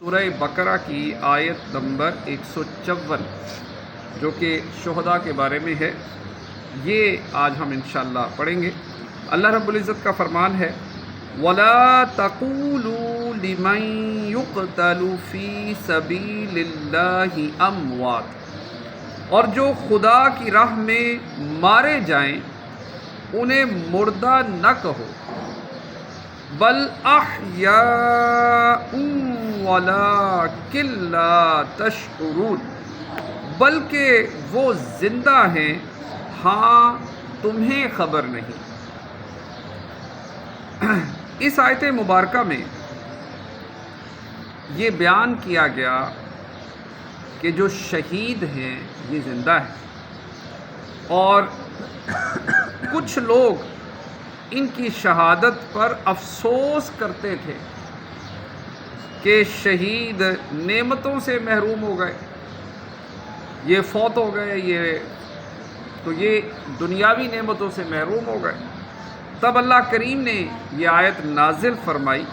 سورہ بقرہ کی آیت نمبر 154 جو کہ شہداء کے بارے میں ہے، یہ آج ہم انشاءاللہ پڑھیں گے۔ اللہ رب العزت کا فرمان ہے وَلَا تَقُولُوا لِمَن يُقْتَلُ فِي سَبِيلِ اللَّهِ أَمْوَاتٌ، اور جو خدا کی راہ میں مارے جائیں انہیں مردہ نہ کہو، بل احیاء ولکن لا تشعرون، بلکہ وہ زندہ ہیں، ہاں تمہیں خبر نہیں۔ اس آیت مبارکہ میں یہ بیان کیا گیا کہ جو شہید ہیں یہ زندہ ہیں، اور کچھ لوگ ان کی شہادت پر افسوس کرتے تھے کہ شہید نعمتوں سے محروم ہو گئے، یہ فوت ہو گئے، یہ دنیاوی نعمتوں سے محروم ہو گئے۔ تب اللہ کریم نے یہ آیت نازل فرمائی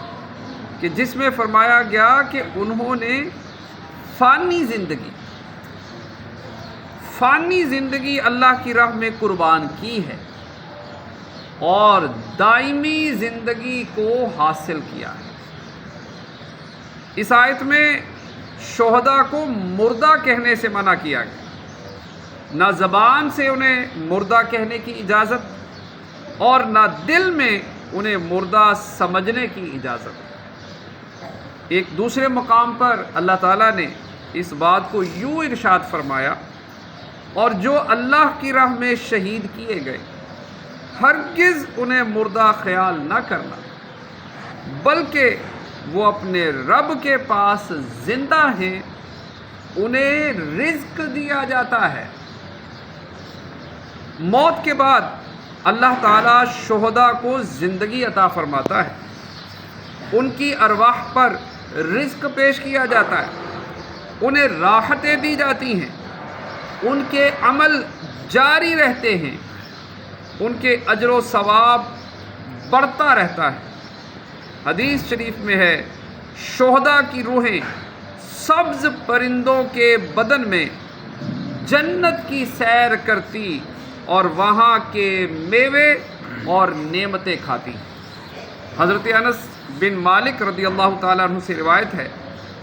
کہ جس میں فرمایا گیا کہ انہوں نے فانی زندگی اللہ کی راہ میں قربان کی ہے اور دائمی زندگی کو حاصل کیا ہے۔ اس آیت میں شہداء کو مردہ کہنے سے منع کیا گیا، نہ زبان سے انہیں مردہ کہنے کی اجازت اور نہ دل میں انہیں مردہ سمجھنے کی اجازت۔ ایک دوسرے مقام پر اللہ تعالیٰ نے اس بات کو یوں ارشاد فرمایا، اور جو اللہ کی راہ میں شہید کیے گئے ہرگز انہیں مردہ خیال نہ کرنا، بلکہ وہ اپنے رب کے پاس زندہ ہیں، انہیں رزق دیا جاتا ہے۔ موت کے بعد اللہ تعالیٰ شہداء کو زندگی عطا فرماتا ہے، ان کی ارواح پر رزق پیش کیا جاتا ہے، انہیں راحتیں دی جاتی ہیں، ان کے عمل جاری رہتے ہیں، ان کے اجر و ثواب بڑھتا رہتا ہے۔ حدیث شریف میں ہے شہداء کی روحیں سبز پرندوں کے بدن میں جنت کی سیر کرتی اور وہاں کے میوے اور نعمتیں کھاتی۔ حضرت انس بن مالک رضی اللہ تعالیٰ عنہ سے روایت ہے،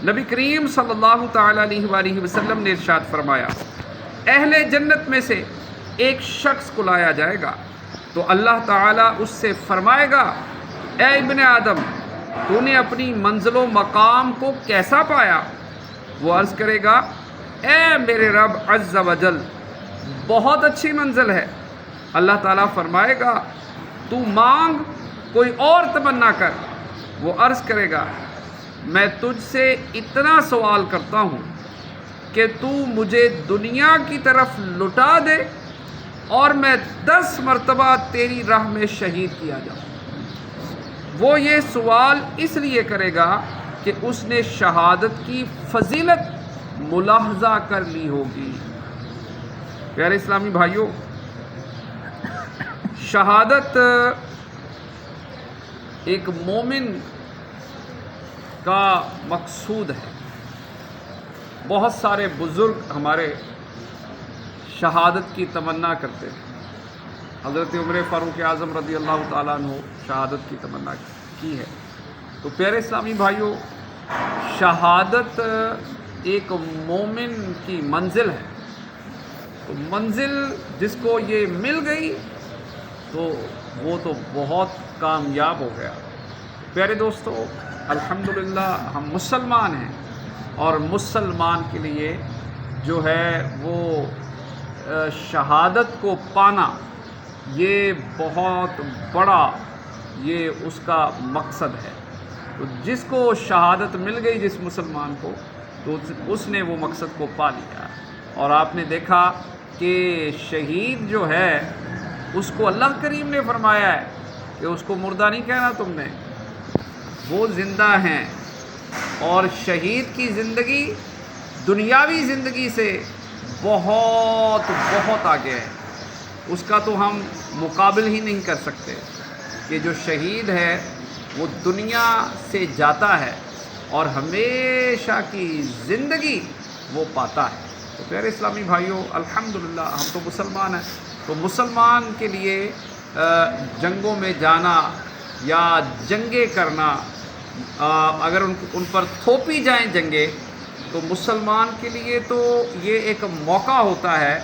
نبی کریم صلی اللہ تعالیٰ علیہ وآلہ وسلم نے ارشاد فرمایا، اہل جنت میں سے ایک شخص کو لایا جائے گا تو اللہ تعالیٰ اس سے فرمائے گا، اے ابن آدم، تو نے اپنی منزل و مقام کو کیسا پایا؟ وہ عرض کرے گا، اے میرے رب عز و جل، بہت اچھی منزل ہے۔ اللہ تعالیٰ فرمائے گا، تو مانگ، کوئی اور تمنا کر۔ وہ عرض کرے گا، میں تجھ سے اتنا سوال کرتا ہوں کہ تو مجھے دنیا کی طرف لٹا دے اور میں 10 مرتبہ تیری راہ میں شہید کیا جاؤں۔ وہ یہ سوال اس لیے کرے گا کہ اس نے شہادت کی فضیلت ملاحظہ کر لی ہوگی۔ پیارے اسلامی بھائیوں، شہادت ایک مومن کا مقصود ہے۔ بہت سارے بزرگ ہمارے شہادت کی تمنا کرتے ہیں۔ حضرت عمر فاروق اعظم رضی اللہ تعالیٰ عنہ شہادت کی تمنا کی ہے۔ تو پیارے اسلامی بھائیوں، شہادت ایک مومن کی منزل ہے، تو منزل جس کو یہ مل گئی تو وہ تو بہت کامیاب ہو گیا۔ پیارے دوستو، الحمدللہ ہم مسلمان ہیں، اور مسلمان کے لیے جو ہے وہ شہادت کو پانا یہ بہت بڑا اس کا مقصد ہے۔ تو جس کو شہادت مل گئی، جس مسلمان کو، تو اس نے وہ مقصد کو پا لیا۔ اور آپ نے دیکھا کہ شہید جو ہے اس کو اللہ کریم نے فرمایا ہے کہ اس کو مردہ نہیں کہنا تم نے، وہ زندہ ہیں، اور شہید کی زندگی دنیاوی زندگی سے بہت بہت آگے ہے، اس کا تو ہم مقابل ہی نہیں کر سکتے کہ جو شہید ہے وہ دنیا سے جاتا ہے اور ہمیشہ کی زندگی وہ پاتا ہے۔ تو پیارے اسلامی بھائیوں، الحمدللہ ہم تو مسلمان ہیں، تو مسلمان کے لیے جنگوں میں جانا یا جنگیں کرنا، اگر ان پر تھوپی جائیں جنگیں، تو مسلمان کے لیے تو یہ ایک موقع ہوتا ہے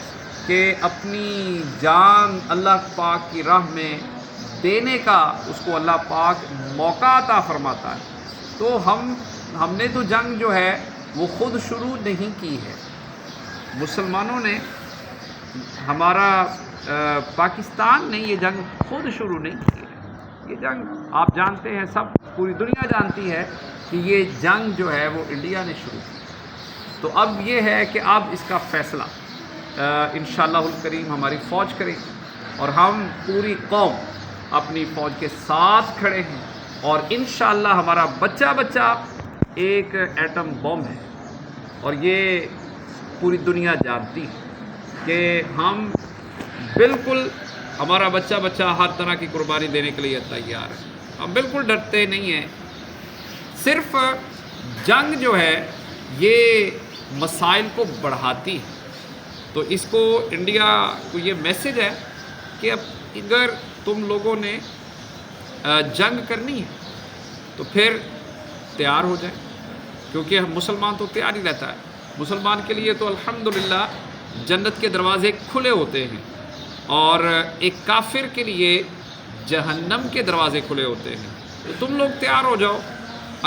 کہ اپنی جان اللہ پاک کی راہ میں دینے کا اس کو اللہ پاک موقع عطا فرماتا ہے۔ تو ہم نے تو جنگ جو ہے وہ خود شروع نہیں کی ہے، مسلمانوں نے، ہمارا پاکستان نے یہ جنگ خود شروع نہیں کی ہے۔ یہ جنگ آپ جانتے ہیں، سب پوری دنیا جانتی ہے کہ یہ جنگ جو ہے وہ انڈیا نے شروع کی۔ تو اب یہ ہے کہ اب اس کا فیصلہ انشاءاللہ الکریم ہماری فوج کرے گی، اور ہم پوری قوم اپنی فوج کے ساتھ کھڑے ہیں، اور انشاءاللہ ہمارا بچہ ایک ایٹم بم ہے، اور یہ پوری دنیا جانتی ہے کہ ہم بالکل، ہمارا بچہ ہر طرح کی قربانی دینے کے لیے تیار ہے، ہم بالکل ڈرتے نہیں ہیں۔ صرف جنگ جو ہے یہ مسائل کو بڑھاتی ہے، تو اس کو انڈیا کو یہ میسج ہے کہ اب اگر تم لوگوں نے جنگ کرنی ہے تو پھر تیار ہو جائے، کیونکہ ہم مسلمان تو تیار ہی رہتا ہے۔ مسلمان کے لیے تو الحمدللہ جنت کے دروازے کھلے ہوتے ہیں، اور ایک کافر کے لیے جہنم کے دروازے کھلے ہوتے ہیں۔ تو تم لوگ تیار ہو جاؤ،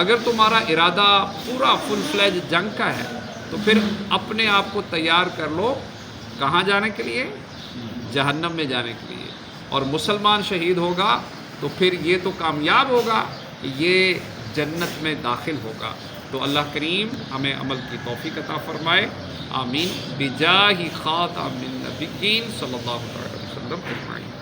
اگر تمہارا ارادہ پورا فل فلیج جنگ کا ہے تو پھر اپنے آپ کو تیار کر لو، کہاں جانے کے لیے؟ جہنم میں جانے کے لیے۔ اور مسلمان شہید ہوگا تو پھر یہ تو کامیاب ہوگا کہ یہ جنت میں داخل ہوگا۔ تو اللہ کریم ہمیں عمل کی توفیق عطا فرمائے، آمین، بجاہ خاتم النبیین صلی اللہ علیہ وسلم اجمعین۔